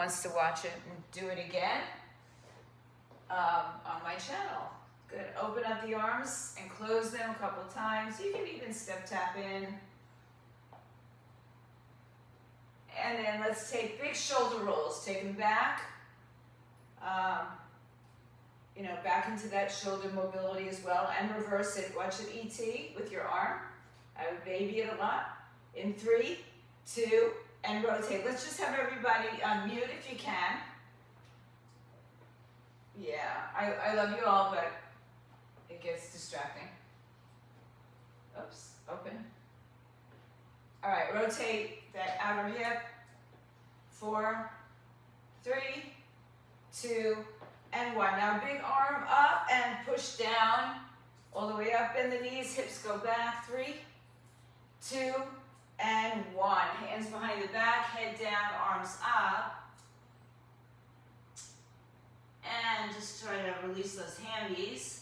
Wants to watch it and do it again on my channel. Good. Open up the arms and close them a couple times. You can even step tap in. And then let's take big shoulder rolls. Take them back. Back into that shoulder mobility as well. And reverse it. Watch it ET with your arm. I would baby it a lot. In 3, 2, and rotate. Let's just have everybody mute if you can. Yeah, I love you all, but it gets distracting. Oops, open. All right, rotate that outer hip. 4, 3, 2, and 1. Now big arm up and push down all the way up. Bend the knees, hips go back. 3, 2, and 1. Hands behind the back, head down, arms up. And just try to release those hammies.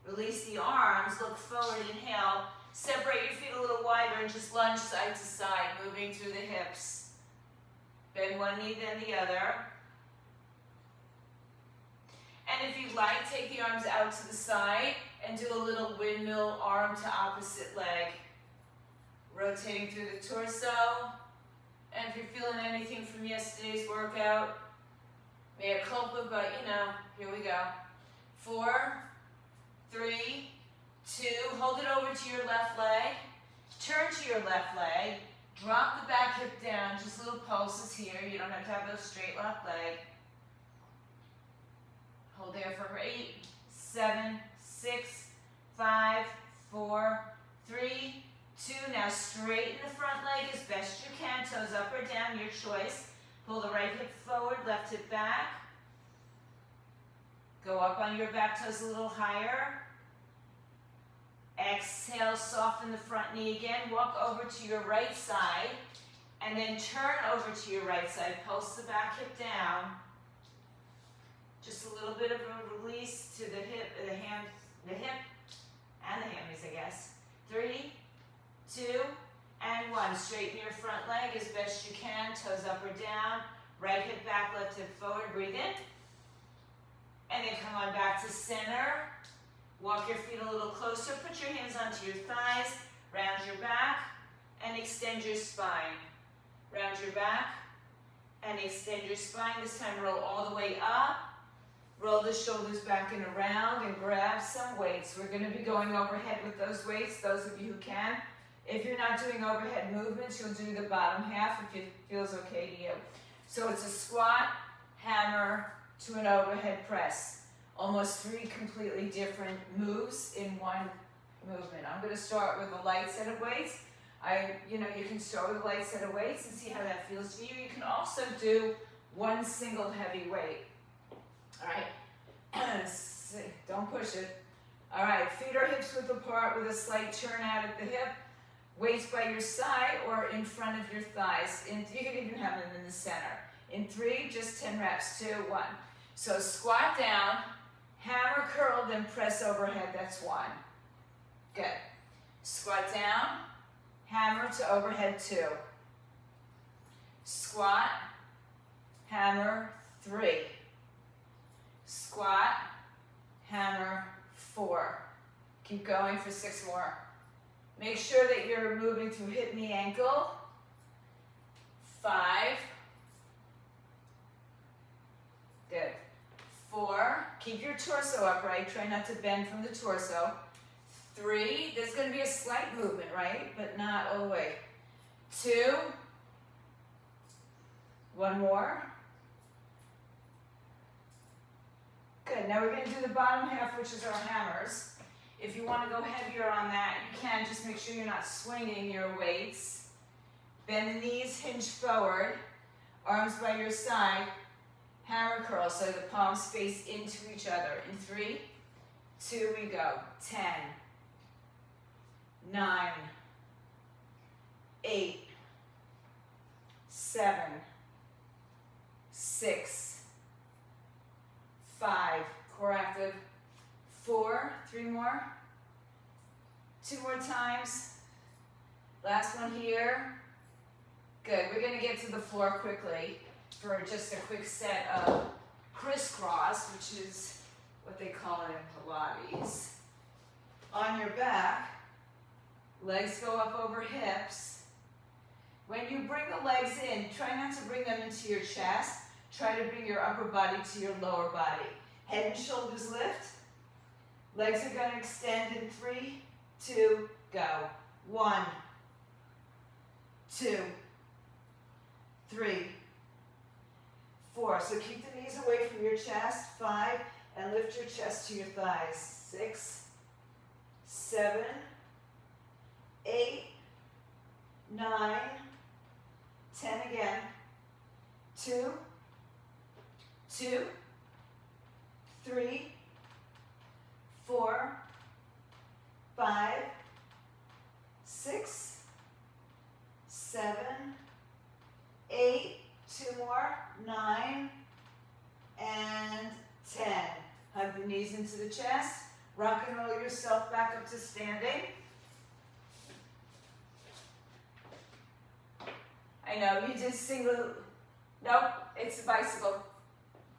Release the arms, look forward, inhale. Separate your feet a little wider and just lunge side to side, moving through the hips. Bend one knee, then the other. And if you'd like, take the arms out to the side and do a little windmill arm to opposite leg. Rotating through the torso. And if you're feeling anything from yesterday's workout, mea culpa, but here we go. 4, 3, 2, hold it over to your left leg. Turn to your left leg. Drop the back hip down, just little pulses here. You don't have to have a straight left leg. Hold there for 8, 7, 6, 5, 4, 3, 2. Now straighten the front leg as best you can. Toes up or down, your choice. Pull the right hip forward, left hip back. Go up on your back toes a little higher. Exhale, soften the front knee again. Walk over to your right side. And then turn over to your right side. Pulse the back hip down. Just a little bit of a release to the hip and the hammies, I guess. 3, 2, and 1. Straighten your front leg as best you can. Toes up or down. Right hip back, left hip forward. Breathe in. And then come on back to center. Walk your feet a little closer. Put your hands onto your thighs. Round your back and extend your spine. Round your back and extend your spine. This time roll all the way up. Roll the shoulders back and around and grab some weights. We're going to be going overhead with those weights, those of you who can. If you're not doing overhead movements, you'll do the bottom half if it feels okay to you. So it's a squat, hammer to an overhead press. Almost 3 completely different moves in one movement. I'm going to start with a light set of weights. You can start with a light set of weights and see how that feels to you. You can also do one single heavy weight. All right, don't push it. All right, feet or hips width apart with a slight turn out at the hip. Weights by your side or in front of your thighs. You can even have them in the center. In 3, just 10 reps. 2, 1. So squat down, hammer curl, then press overhead. That's 1. Good. Squat down, hammer to overhead. 2. Squat, hammer. 3. Squat, hammer. 4. Keep going for 6 more. Make sure that you're moving through hip, knee, ankle. 5. Good. 4. Keep your torso upright. Try not to bend from the torso. 3. There's going to be a slight movement, right? But not all the way. 2. 1 more. Good. Now we're going to do the bottom half, which is our hammers. If you want to go heavier on that, you can. Just make sure you're not swinging your weights. Bend the knees, hinge forward. Arms by your side. Hammer curl so the palms face into each other. In 3, 2, we go. 10, 9, 8, 7, 6, 5, core active. 4, 3 more. 2 more times. Last one here. Good. We're going to get to the floor quickly. for just a quick set of crisscross, which is what they call it in Pilates. On your back, legs go up over hips. When you bring the legs in, try not to bring them into your chest. Try to bring your upper body to your lower body. Head and shoulders lift. Legs are going to extend in 3, 2, go. 1, 2, 3, 4. So keep the knees away from your chest. 5, and lift your chest to your thighs. 6, 7, 8, 9, 10 again. 2, 2, 3, 4, 5, 6, 7, 8, 2 more, 9, and 10. Hug the knees into the chest. Rock and roll yourself back up to standing. I know you did single, nope, it's a bicycle.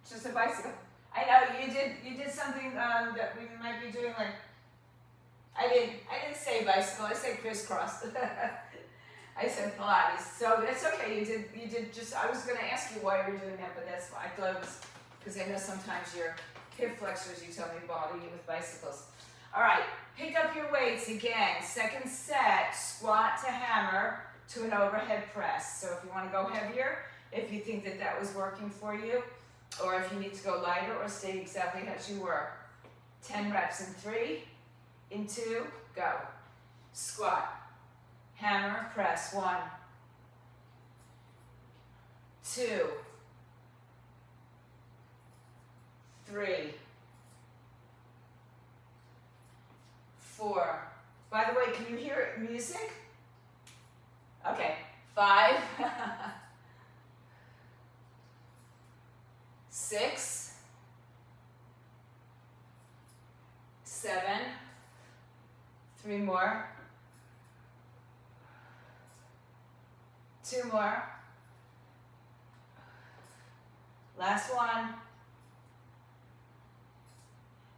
Just a bicycle. I know you did something that we might be doing like, I didn't say bicycle, I said crisscross. I said Pilates. So that's okay. You did just, I was gonna ask you why you were doing that, but that's why I thought it was, because I know sometimes your hip flexors, you tell me, bother you with bicycles. All right, pick up your weights again. Second set, squat to hammer to an overhead press. So if you want to go heavier, if you think that that was working for you, or if you need to go lighter or stay exactly as you were. 10 reps in 3, in 2, go. Squat, hammer, press. 1, 2, 3, 4. By the way, can you hear music? Okay, 5, 6, 7, 3 more, 2 more, last one,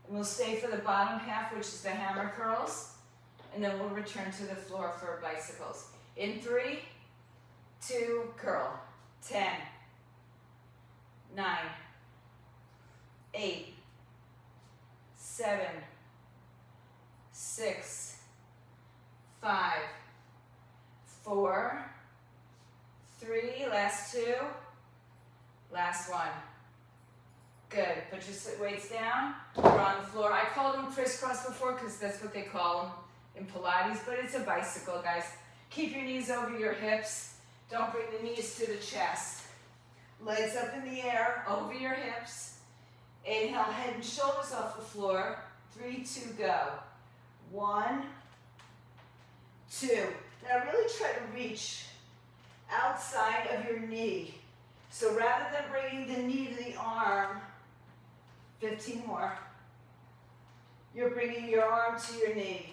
and we'll stay for the bottom half, which is the hammer curls, and then we'll return to the floor for bicycles. In 3, 2, curl, 10, 9, 8, 7, 6, 5, 4, 3, last 2, last one. Good, put your weights down, we're on the floor. I called them crisscross before because that's what they call them in Pilates, but it's a bicycle, guys. Keep your knees over your hips. Don't bring the knees to the chest. Legs up in the air, over your hips. Inhale, head and shoulders off the floor. 3, 2, go. 1, 2. Now really try to reach outside of your knee. So rather than bringing the knee to the arm, 15 more, you're bringing your arm to your knee.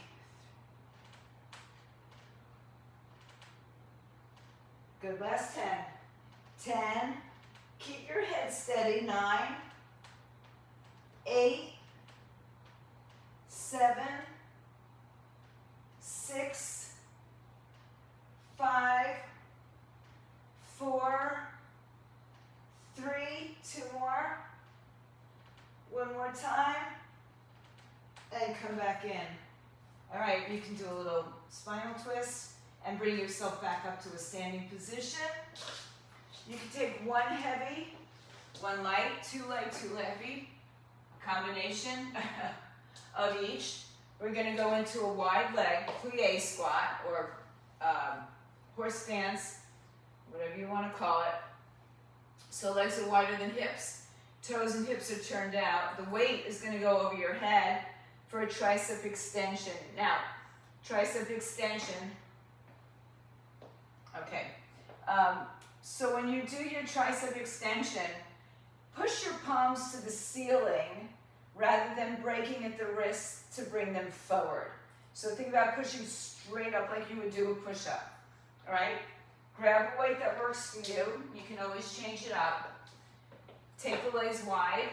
Good, last 10. 10, keep your head steady. 9, 8, 7, 6, 5, 4, 3, 2 more, 1 more time, and come back in. All right, you can do a little spinal twist and bring yourself back up to a standing position. You can take 1 heavy, 1 light, 2 light, 2 heavy, combination of each. We're gonna go into a wide leg plie squat or horse stance, whatever you wanna call it. So legs are wider than hips, toes and hips are turned out. The weight is gonna go over your head for a tricep extension. Now, tricep extension, okay. So when you do your tricep extension, push your palms to the ceiling rather than breaking at the wrist to bring them forward. So think about pushing straight up like you would do a push-up, all right? Grab a weight that works for you. You can always change it up. Take the legs wide.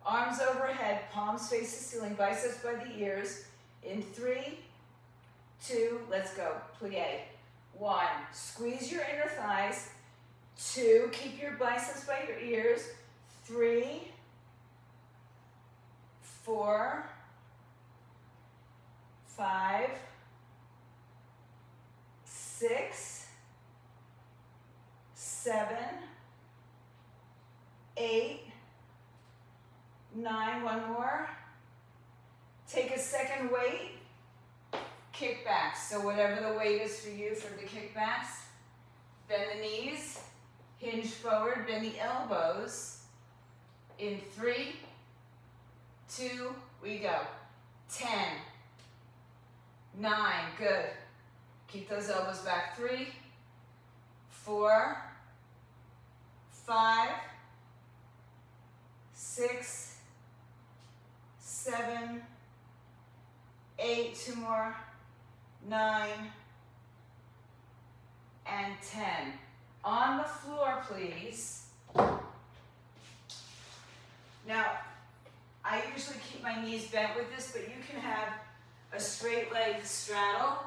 Arms overhead, palms face the ceiling, biceps by the ears. In 3, 2, let's go. Plie. 1, squeeze your inner thighs. 2, keep your biceps by your ears. 3, 4, 5, 6, 7, 8, 9, one more. Take a second weight. Kickbacks. So whatever the weight is for you for the kickbacks. Bend the knees. Hinge forward. Bend the elbows. In 3, 2, we go. 10, 9, good. Keep those elbows back. 3, 4, 5, 6, 7, 8, 2 more, 9, and 10. On the floor, please. Now, I usually keep my knees bent with this, but you can have a straight leg straddle,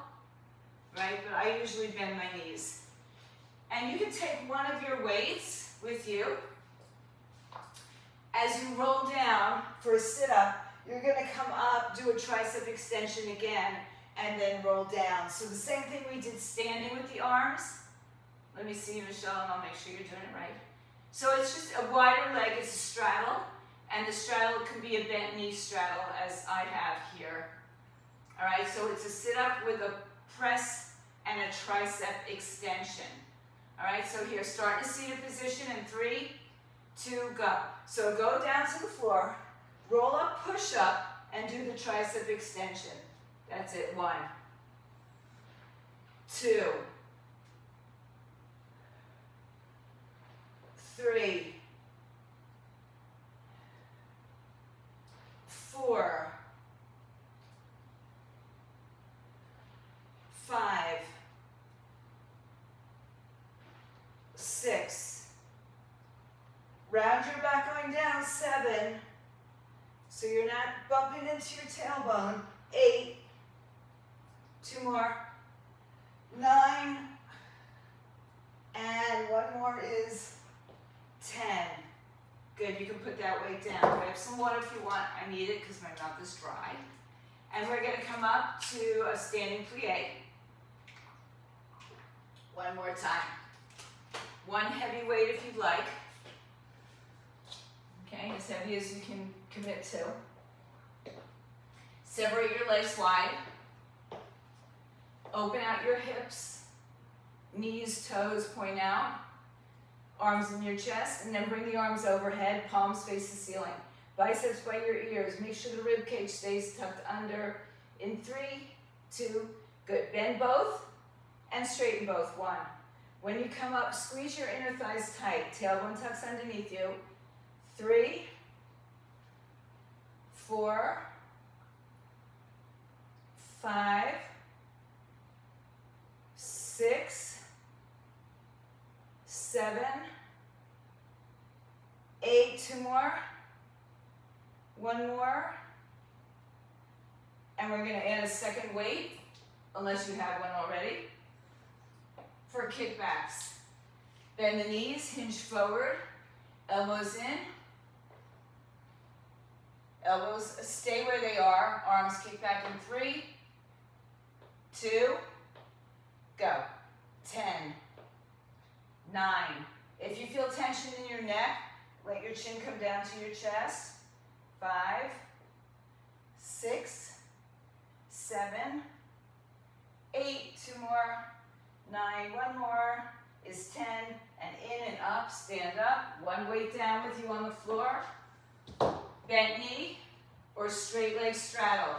right? But I usually bend my knees. And you can take one of your weights with you. As you roll down for a sit-up, you're going to come up, do a tricep extension again, and then roll down. So the same thing we did standing with the arms. Let me see, Michelle, and I'll make sure you're doing it right. So it's just a wider leg, it's a straddle, and the straddle can be a bent knee straddle, as I have here. All right, so it's a sit-up with a press and a tricep extension. All right, so here, start in a seated position in 3, 2, go. So go down to the floor, roll up, push up, and do the tricep extension. That's it. 1, 2, 3, 4, 5, 6. Round your back going down. 7. So you're not bumping into your tailbone. 8. 2 more. 9. And one more is 10. Good, you can put that weight down. Grab some water if you want. I need it because my mouth is dry. And we're going to come up to a standing plie. One more time. One heavy weight if you'd like. Okay, as heavy as you can commit to. Separate your legs wide. Open out your hips. Knees, toes point out. Arms in your chest, and then bring the arms overhead, palms face the ceiling. Biceps by your ears. Make sure the rib cage stays tucked under. In 3, 2, good. Bend both and straighten both. 1. When you come up, squeeze your inner thighs tight. Tailbone tucks underneath you. 3, 4, 5, 6, 7, 8, 2 more, 1 more, and we're going to add a second weight, unless you have one already, for kickbacks. Bend the knees, hinge forward, elbows in, elbows stay where they are, arms kick back in 3, 2, go. 10, 9. If you feel tension in your neck, let your chin come down to your chest. 5, 6, 7, 8, 2 more, 9, 1 more is 10, and in and up, stand up. One weight down with you on the floor. Bent knee or straight leg straddle.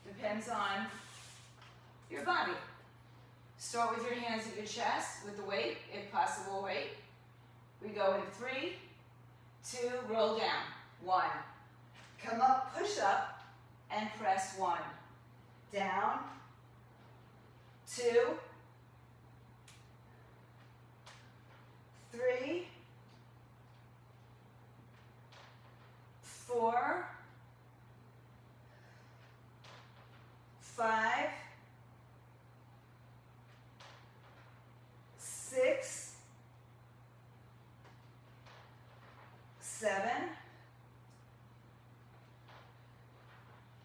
Depends on your body. Start with your hands at your chest with the weight, if possible weight. We go in 3, 2, roll down. 1. Come up, push up, and press 1. Down, 2, 3, 4, 5, 6, 7,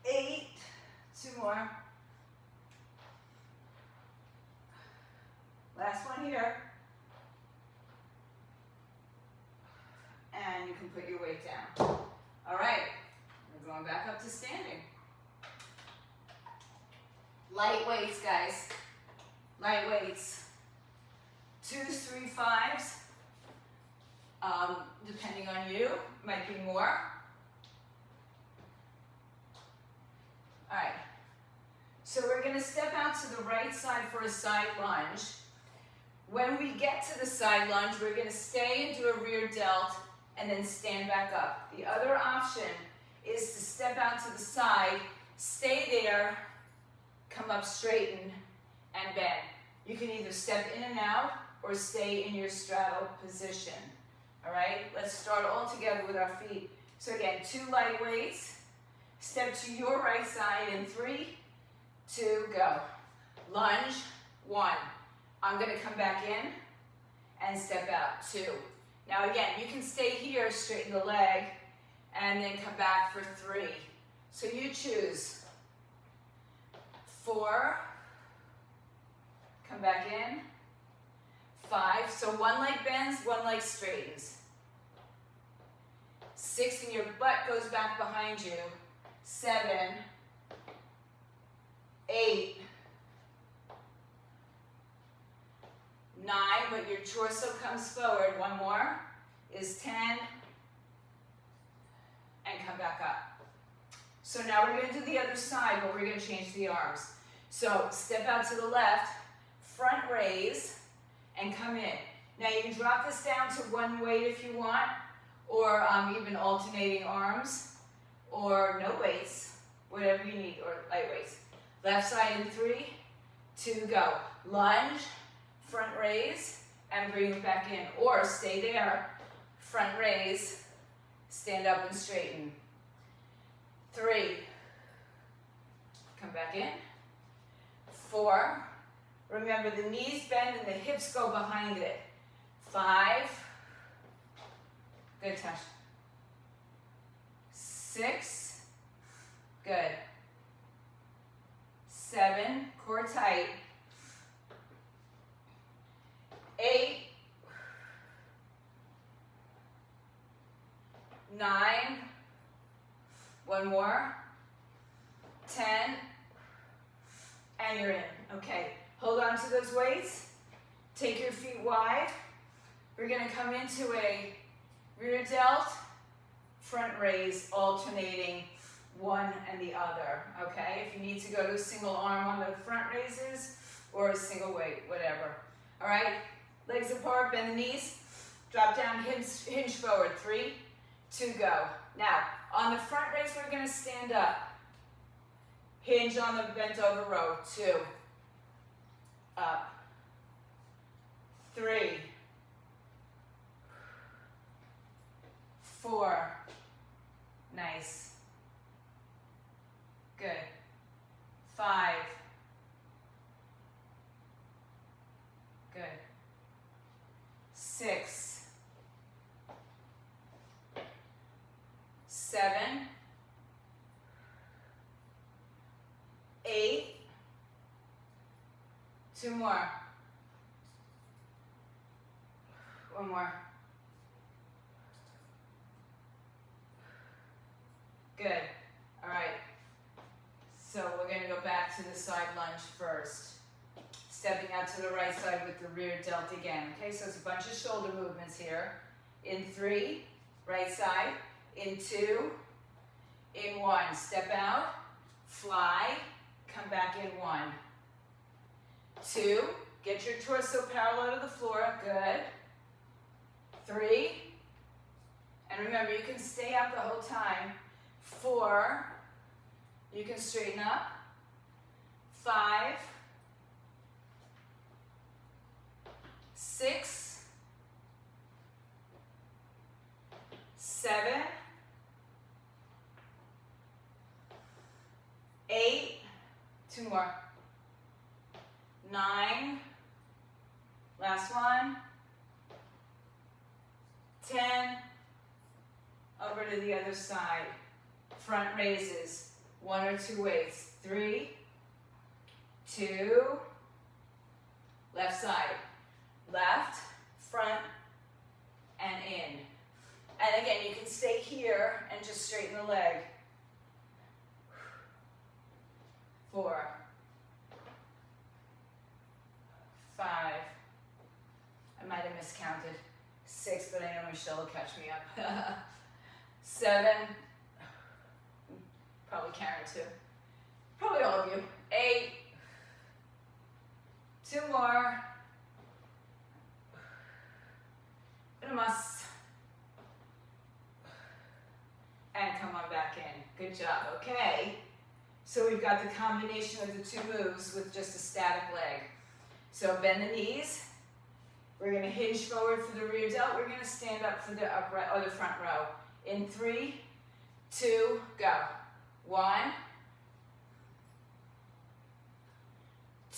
8, 2 more. Last one here. And you can put your weight down. All right, we're going back up to standing. Light weights, guys. Light weights. 2s, 3, 5s. Depending on you, might be more. All right. So we're going to step out to the right side for a side lunge. When we get to the side lunge, we're going to stay and do a rear delt and then stand back up. The other option is to step out to the side, stay there, come up, straighten, and bend. You can either step in and out or stay in your straddle position. All right, let's start all together with our feet. So again, 2 light weights. Step to your right side in 3, 2, go. Lunge, 1. I'm going to come back in and step out, 2. Now again, you can stay here, straighten the leg, and then come back for 3. So you choose. 4, come back in. 5, so 1 leg bends, 1 leg straightens. 6, and your butt goes back behind you. 7, 8, 9, but your torso comes forward. 1 more is 10, and come back up. So now we're going to do the other side, but we're going to change the arms. So step out to the left, front raise, and come in. Now you can drop this down to 1 weight if you want, or even alternating arms, or no weights, whatever you need, or light weights. Left side in 3, 2, go. Lunge, front raise, and bring it back in. Or stay there, front raise, stand up and straighten. 3, come back in. 4, remember the knees bend and the hips go behind it. 5, good touch. 6, good. 7, core tight. 8, 9, 1 more. 10, and you're in. Okay, hold on to those weights. Take your feet wide. We're going to come into a rear delt, front raise, alternating one and the other. Okay, if you need to go to a single arm on the front raises or a single weight, whatever. All right, legs apart, bend the knees, drop down, hinge forward. 3, 2, go. Now, on the front raise, we're going to stand up. Hinge on the bent over row. 2, up. 3, 4, nice. Good. 5, good. 6, 7, 8, 2 more. 1 more. Good. All right. So we're going to go back to the side lunge first. Stepping out to the right side with the rear delt again. Okay, so it's a bunch of shoulder movements here. In 3, right side. In 2, in 1. Step out, fly, come back in 1. 2, get your torso parallel to the floor. Good. 3, and remember, you can stay up the whole time. 4, you can straighten up. 5, 6, 7, 8, 2 more, 9, last one, 10, over to the other side, front raises, 1 or 2 weights, 3, 2, left side, left, front, and in. And again, you can stay here and just straighten the leg. 4, 5, I might have miscounted, 6, but I know Michelle will catch me up. 7, probably Karen too, probably all of you. 8, 2 more, and come on back in. Good job, okay. So we've got the combination of the 2 moves with just a static leg. So bend the knees. We're going to hinge forward for the rear delt. We're going to stand up for the upright or the front row. In 3, 2, go. 1,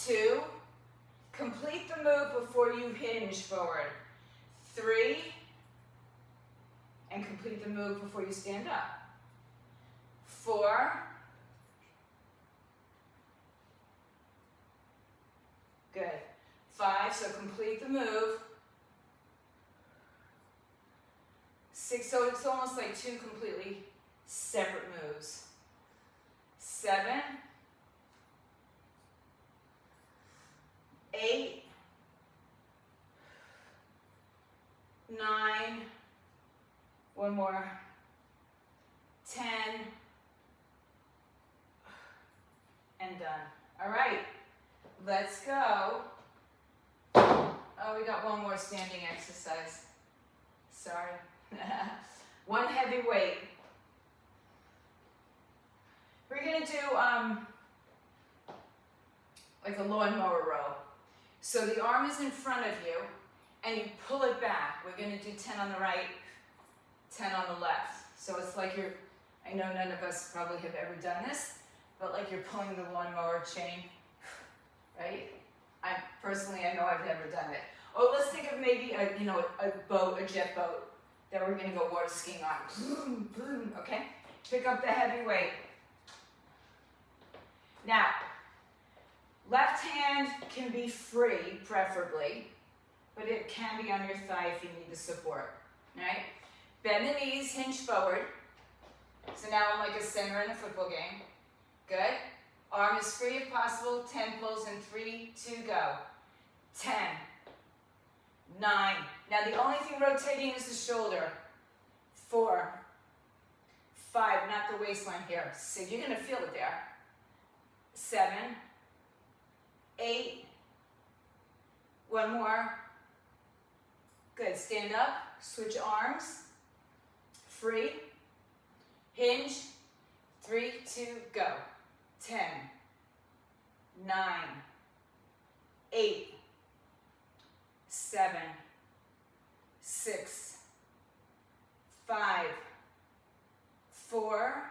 2. Complete the move before you hinge forward. 3, and complete the move before you stand up. 4, good. 5, so complete the move. 6, so it's almost like 2 completely separate moves. 7, 8, 9, 1 more, 10, and done. All right, let's go. Oh, we got one more standing exercise. Sorry. 1 heavy weight. We're gonna do like a lawnmower row. So the arm is in front of you, and you pull it back. We're gonna do 10 on the right, 10 on the left. So it's like you're, I know none of us probably have ever done this, but like you're pulling the lawnmower chain, right? I know I've never done it. Oh, let's think of maybe a boat, a jet boat that we're gonna go water skiing on. Boom, boom, okay? Pick up the heavy weight. Now, left hand can be free, preferably, but it can be on your thigh if you need the support, right? Bend the knees, hinge forward. So now I'm like a center in a football game. Good. Arm is free if possible. 10 pulls in 3, 2, go. 10, 9. Now the only thing rotating is the shoulder. 4, 5, not the waistline here. So you're gonna feel it there. 7, 8, 1 more. Good, stand up, switch arms. Free, hinge, 3, 2, go. 10, 9, 8, 7, 6, 5, 4,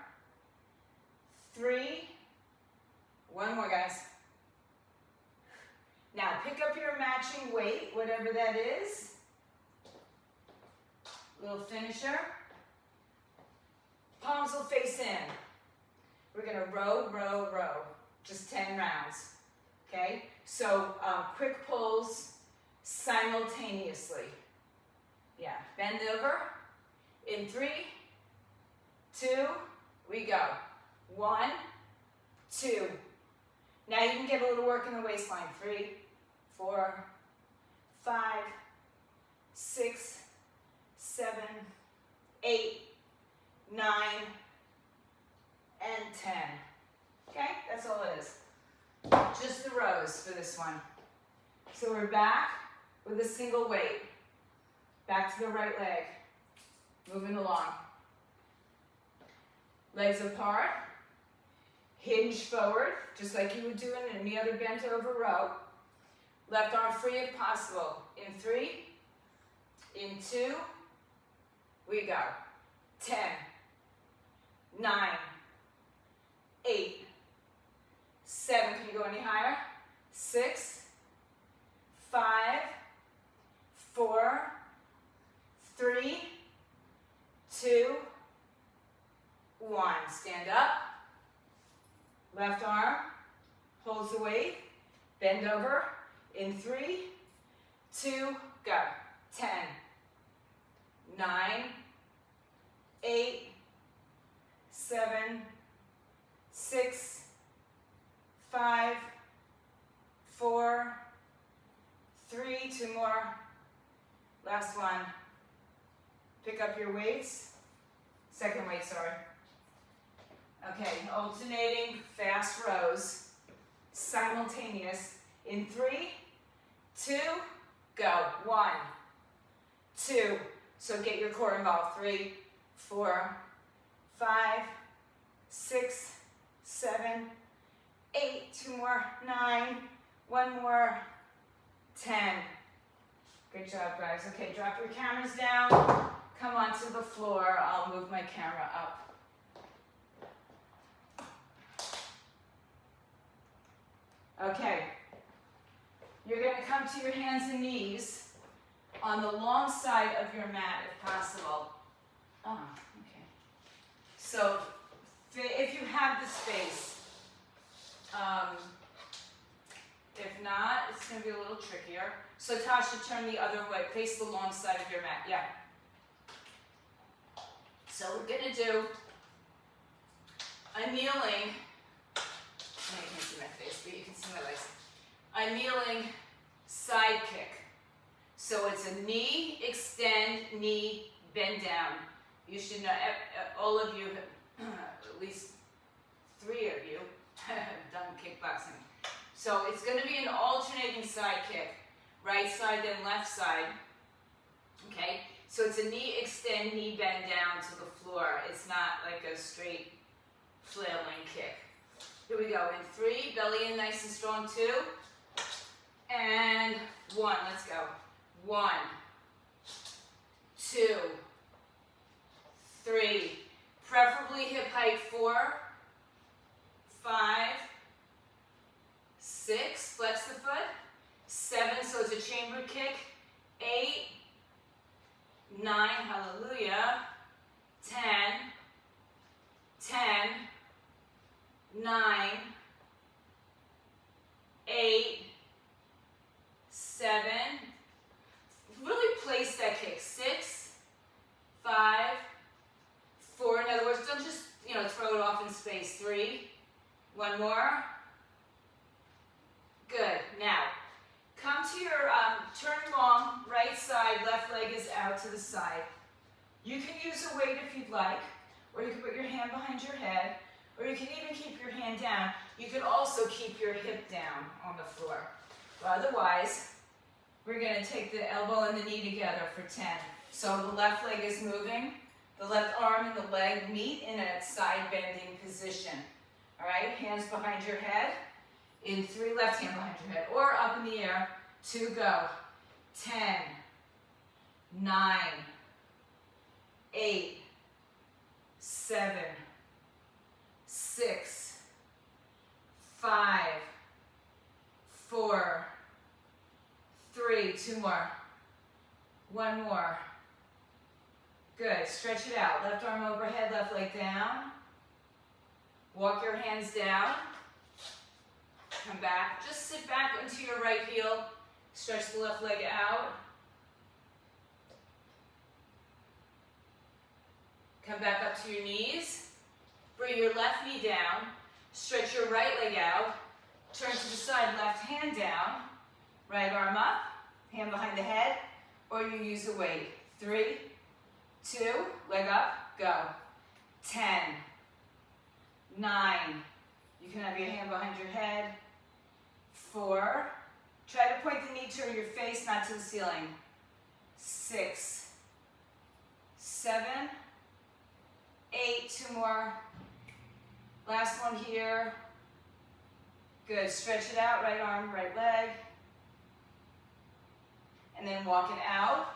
3, 1 more, guys. Now pick up your matching weight, whatever that is. Little finisher. Palms will face in. We're gonna row, row, row. Just 10 rounds, okay? So quick pulls simultaneously. Yeah, bend over. In 3, 2, we go. 1, 2. Now you can get a little work in the waistline. 3, 4, 5, 6, 7, 8, 9, and 10. Okay, that's all it is. Just the rows for this one. So we're back with a single weight. Back to the right leg. Moving along. Legs apart. Hinge forward, just like you would do in any other bent over row. Left arm free if possible. In 3, in 2, we go. 10, 9, 8, 7, can you go any higher? 6, 5, 4, 3, 2, 1. Stand up. Left arm holds the weight. Bend over. In 3, 2, go. 10, 9, 8, 7, 6, 5, 4, 3, 2 more. Last one. Pick up your weights. Second weight, sorry. Okay, alternating fast rows, simultaneous. In 3, 2, go. 1, 2. So get your core involved. 3, 4, 5, 6, 7, 8. 2 more. 9. 1 more. 10. Good job, guys. Okay, drop your cameras down. Come onto the floor. I'll move my camera up. Okay. You're going to come to your hands and knees on the long side of your mat if possible. Oh, okay. So if you have the space, if not, it's going to be a little trickier. So Tasha, turn the other way. Face the long side of your mat. Yeah. So we're going to do a kneeling. Oh, you can't see my face, but you can see my legs. A kneeling side kick. So it's a knee, extend, knee, bend down. You should know, all of you, at least 3 of you, have done kickboxing. So it's going to be an alternating side kick. Right side, then left side. Okay? So it's a knee, extend, knee, bend down to the floor. It's not like a straight flailing kick. Here we go. In 3, belly in nice and strong. 2. And 1. Let's go. 1, 2, 3. Preferably hip height. 4, 5, 6. Flex the foot. 7. So it's a chamber kick. 8, 9. Hallelujah. 10, 10, 9, 8, 7. Really place that kick. 6, 5, 4. In other words, don't just, throw it off in space. 3. 1 more. Good. Now, come to your, turn long, right side, left leg is out to the side. You can use a weight if you'd like, or you can put your hand behind your head, or you can even keep your hand down. You can also keep your hip down on the floor. But otherwise, we're going to take the elbow and the knee together for 10. So the left leg is moving. The left arm and the leg meet in a side bending position. All right, hands behind your head. In 3, left hand behind your head, or up in the air. 2, go. 10, 9, 8, 7, 6, 5, 4, 3, 2 more. 1 more. Good. Stretch it out. Left arm overhead, left leg down. Walk your hands down. Come back. Just sit back into your right heel. Stretch the left leg out. Come back up to your knees. Bring your left knee down. Stretch your right leg out. Turn to the side, left hand down. Right arm up. Hand behind the head. Or you use a weight. 3, 2, leg up, go. 10, 9. You can have your hand behind your head. 4. Try to point the knee to your face, not to the ceiling. 6, 7, 8. 2 more. Last one here. Good. Stretch it out. Right arm, right leg. And then walk it out.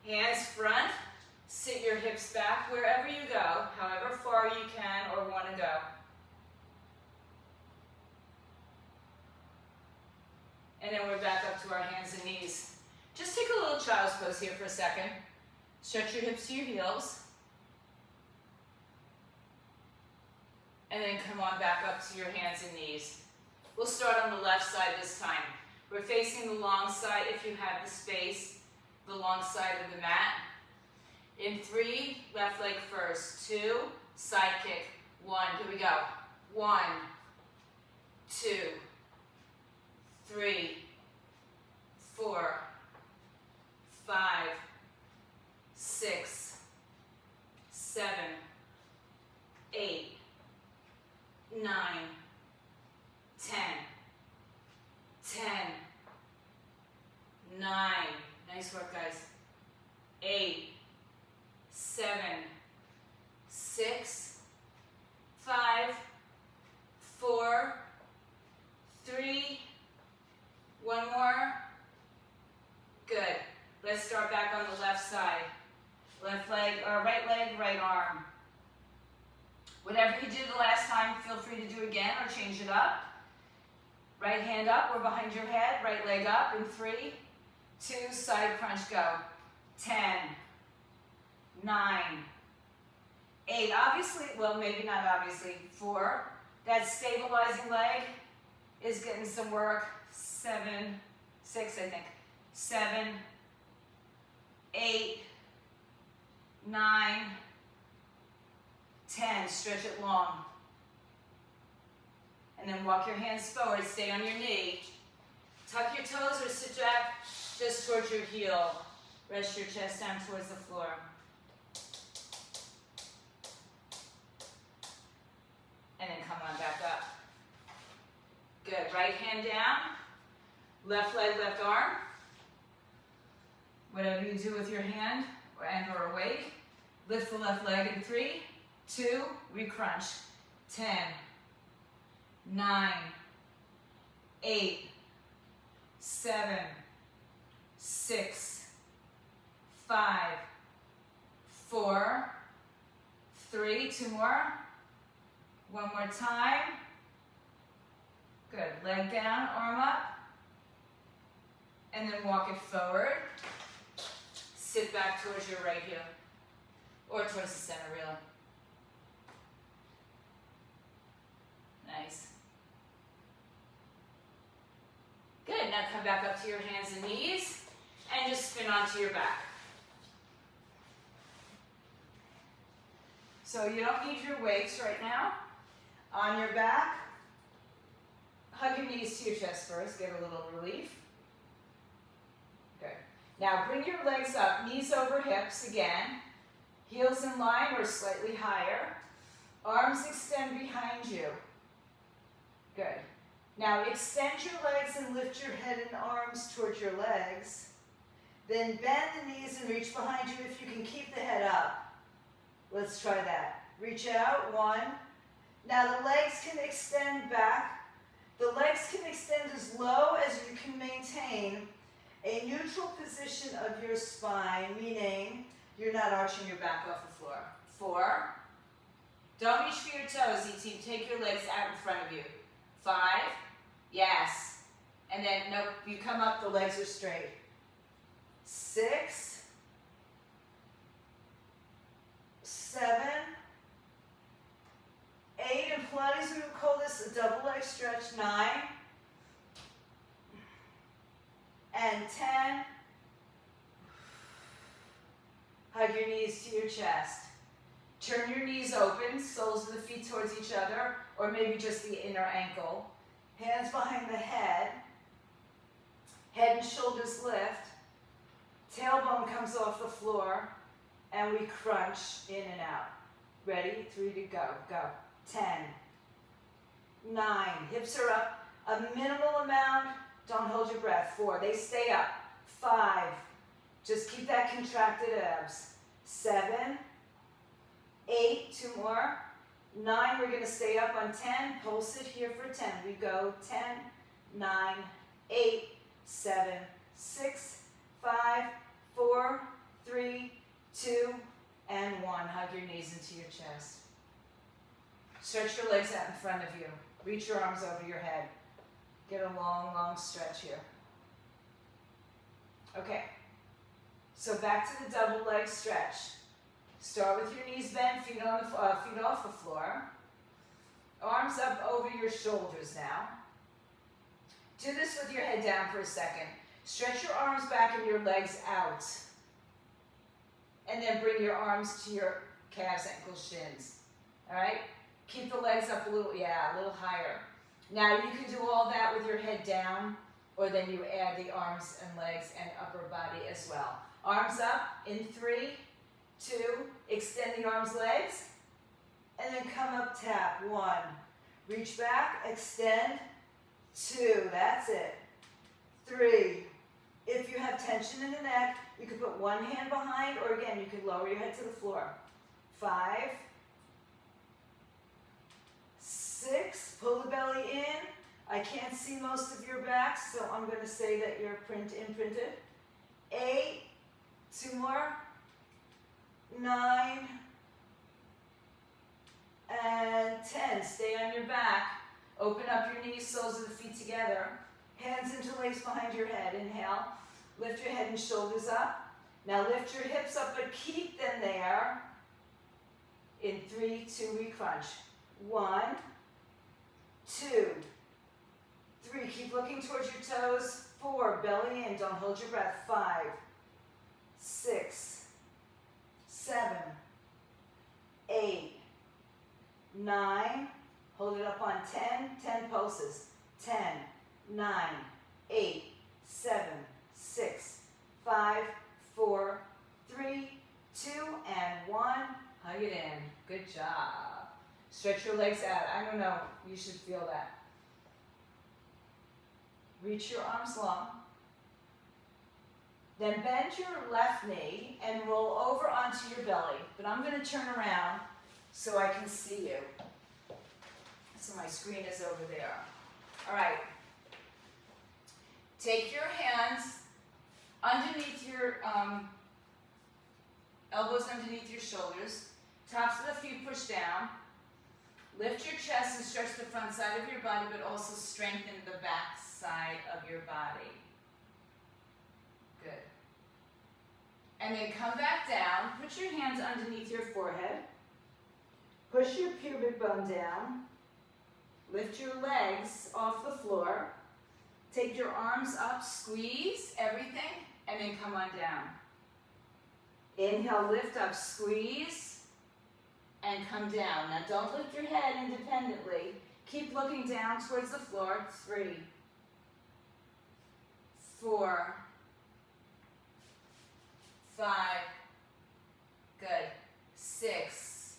Hands front. Sit your hips back wherever you go, however far you can or want to go. And then we're back up to our hands and knees. Just take a little child's pose here for a second. Stretch your hips to your heels. And then come on back up to your hands and knees. We'll start on the left side this time. We're facing the long side if you have the space, the long side of the mat. In 3, left leg first. 2, side kick. 1, here we go. 1, 2, 3, 4, 5, 6, 7, 8, 9, 10, 10, 9, nice work guys, 8, 7, 6, 5, 4, 3, one more, good. Let's start back on the left side. Left leg, or right leg, right arm. Whatever you did the last time, feel free to do again or change it up. Right hand up or behind your head, right leg up in 3, 2, side crunch, go. 10, 9, 8, obviously, well maybe not obviously, 4, that stabilizing leg is getting some work. 7, 6 I think, 7, 8, 9, 10, stretch it long. And then walk your hands forward, stay on your knee. Tuck your toes or sit back just towards your heel. Rest your chest down towards the floor. And then come on back up. Good, right hand down. Left leg, left arm. Whatever you do with your hand or awake. Lift the left leg in 3, 2, re-crunch. 10, 9, 8, 7, 6, 5, 4, 3, 2 more. One more time. Good, leg down, arm up. And then walk it forward. Sit back towards your right heel. Or towards the center rail. Nice. Good, now come back up to your hands and knees. And just spin onto your back. So you don't need your weights right now. On your back, hug your knees to your chest first, get a little relief. Good. Now bring your legs up, knees over hips again. Heels in line or slightly higher. Arms extend behind you. Good. Now extend your legs and lift your head and arms towards your legs. Then bend the knees and reach behind you if you can keep the head up. Let's try that. Reach out, 1. Now the legs can extend back. The legs can extend as low as you can maintain a neutral position of your spine, meaning you're not arching your back off the floor. 4. Don't reach for your toes, ET. Take your legs out in front of you. 5. Yes. And then, nope, you come up, the legs are straight. 6. 7. 8, in Pilates we would call this a double leg stretch. 9. And 10. Hug your knees to your chest. Turn your knees open, soles of the feet towards each other, or maybe just the inner ankle. Hands behind the head. Head and shoulders lift. Tailbone comes off the floor, and we crunch in and out. Ready? 3 to go. Go. 10. 9. Hips are up a minimal amount. Don't hold your breath. 4. They stay up. 5. Just keep that contracted abs. 7. 8. 2 more. 9. We're going to stay up on 10. Pulse it here for 10. We go 10, 9, 8, 7, 6, 5, 4, 3, 2, and 1. Hug your knees into your chest. Stretch your legs out in front of you. Reach your arms over your head. Get a long, long stretch here. Okay. So back to the double leg stretch. Start with your knees bent, feet off the floor. Arms up over your shoulders now. Do this with your head down for a second. Stretch your arms back and your legs out. And then bring your arms to your calves, ankles, shins. All right? Keep the legs up a little higher. Now you can do all that with your head down, or then you add the arms and legs and upper body as well. Arms up in 3, 2, extend the arms, legs, and then come up, tap. 1, reach back, extend. 2, that's it. 3, if you have tension in the neck, you can put one hand behind, or again, you can lower your head to the floor. 5, 6, pull the belly in. I can't see most of your back, so I'm going to say that you're imprinted. 8, 2 more. 9, and 10. Stay on your back. Open up your knees, soles of the feet together. Hands interlaced behind your head. Inhale. Lift your head and shoulders up. Now lift your hips up, but keep them there. In 3, 2, we crunch. 1, 2, 3. Keep looking towards your toes. 4, belly in. Don't hold your breath. 5, 6, 7, 8, 9. Hold it up on 10. 10 pulses. 10, 9, 8, 7, 6, 5, 4, 3, 2, and 1. Hug it in. Good job. Stretch your legs out. I don't know. You should feel that. Reach your arms long. Then bend your left knee and roll over onto your belly. But I'm going to turn around so I can see you. So my screen is over there. All right. Take your hands underneath your elbows underneath your shoulders. Tops of the feet push down. Lift your chest and stretch the front side of your body, but also strengthen the back side of your body. Good. And then come back down. Put your hands underneath your forehead. Push your pubic bone down. Lift your legs off the floor. Take your arms up, squeeze everything, and then come on down. Inhale, lift up, squeeze, and come down. Now don't lift your head independently. Keep looking down towards the floor. 3, 4, 5, good. 6,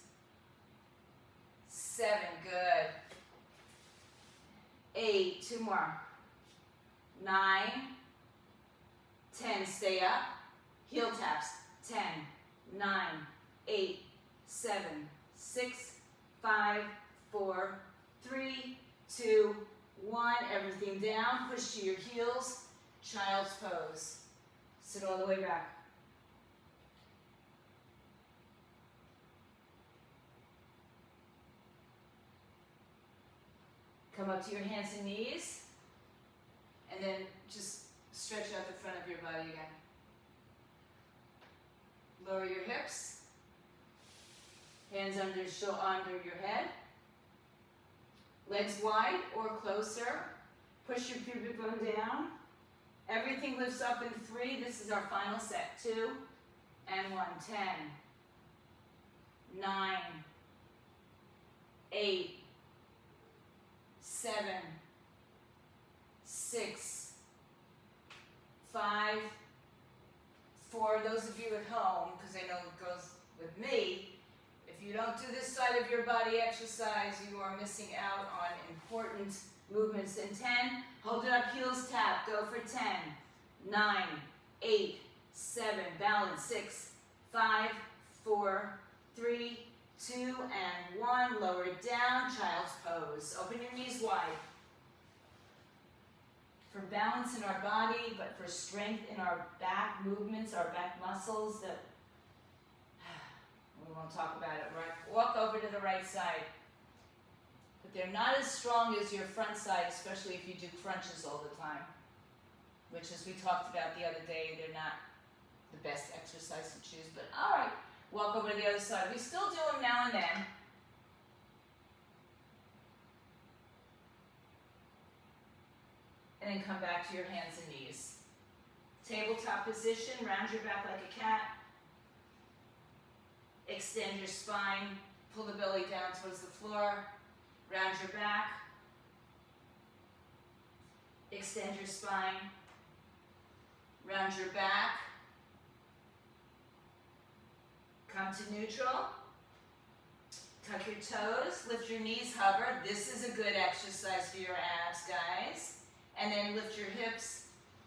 7, good. 8, 2 more. 9, 10, stay up. Heel taps. 10, 9, 8, 7, 6, 5, 4, 3, 2, 1. Everything down. Push to your heels. Child's pose. Sit all the way back. Come up to your hands and knees. And then just stretch out the front of your body again. Lower your hips. Hands under your head. Legs wide or closer. Push your pubic bone down. Everything lifts up in 3. This is our final set. 2 and 1. 10, 9, 8, 7, 6, 5, 4. Those of you at home, because I know it goes with me, if you don't do this side of your body exercise, you are missing out on important movements. In 10, hold it up, heels tap, go for 10, 9, 8, 7, balance, 6, 5, 4, 3, 2, and 1. Lower it down, child's pose. Open your knees wide. for balance in our body, but for strength in our back movements, our back muscles that we won't talk about it, right? Walk over to the right side. But they're not as strong as your front side, especially if you do crunches all the time, which, as we talked about the other day, they're not the best exercise to choose. But all right, walk over to the other side. We still do them now and then. And then come back to your hands and knees. Tabletop position, round your back like a cat. Extend your spine, pull the belly down towards the floor, round your back. Extend your spine, round your back. Come to neutral. Tuck your toes, lift your knees, hover. This is a good exercise for your abs, guys. And then lift your hips,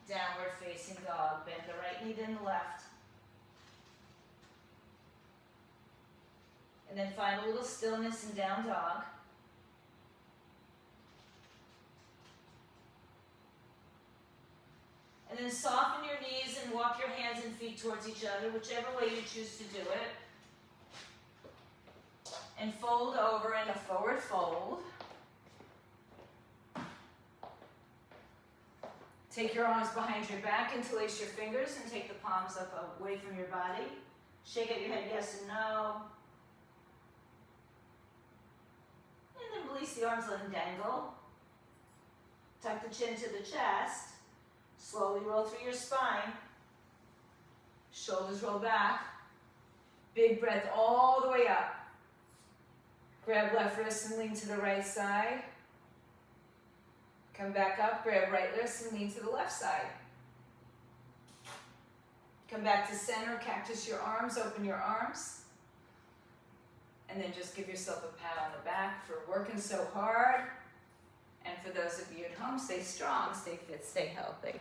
downward facing dog. Bend the right knee, then the left. And then find a little stillness in down dog. And then soften your knees and walk your hands and feet towards each other, whichever way you choose to do it. And fold over in a forward fold. Take your arms behind your back, interlace your fingers, and take the palms up away from your body. Shake out your head yes and no. And then release the arms, let them dangle. Tuck the chin to the chest. Slowly roll through your spine. Shoulders roll back. Big breath all the way up. Grab left wrist and lean to the right side. Come back up, grab right wrist and lean to the left side. Come back to center, cactus your arms, open your arms. And then just give yourself a pat on the back for working so hard. And for those of you at home, stay strong, stay fit, stay healthy.